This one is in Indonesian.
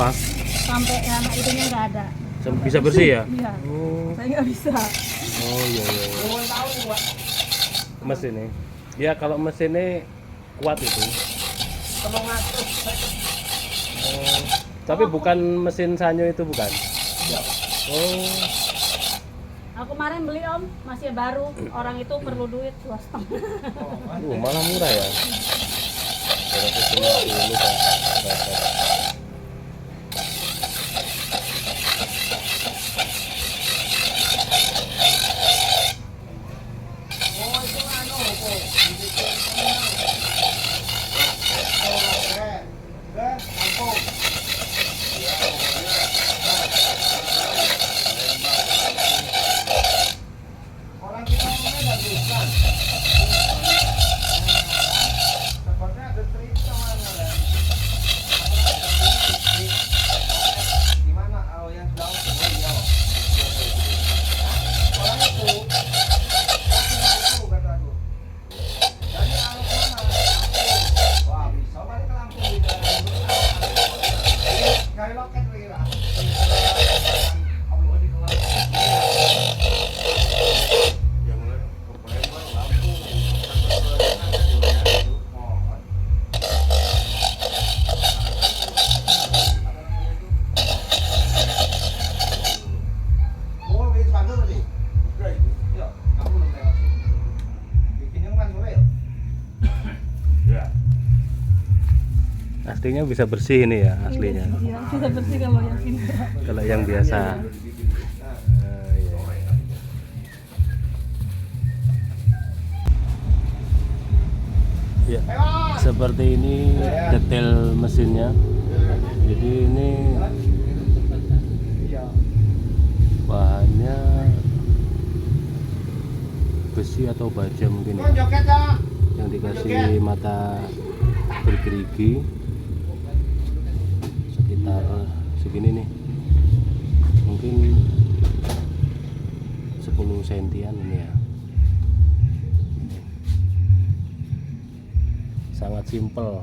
Kenapa? Sampai anak itunya nggak ada. Bisa bersih ya? Iya. Oh, Saya nggak bisa. oh iya iya. Mesinnya. Ya kalau mesinnya kuat itu. Oh, tapi bukan mesin Sanyo itu bukan? Oh, Aku kemarin beli om, masih baru. Orang itu perlu duit 2,5. malah murah ya. 250 Pak. Orang kita ngomongnya nggak bisa. Sepertinya ada cerita mana ya? Gimana? Oh yang jauh dia. Orang itu kataku. Jadi arah mana? Wah bisa balik ke Lampung di dalam. Kayak loket kira. Aslinya bisa bersih ini ya, aslinya. Iya, bisa bersih kalau yang ini. Kalau yang biasa. Iya. Ya, seperti ini detail mesinnya. Jadi ini bahannya besi atau baja mungkin ya, yang dikasih mata bergerigi sekitar segini nih, mungkin 10 sentian ini ya. Sangat simpel.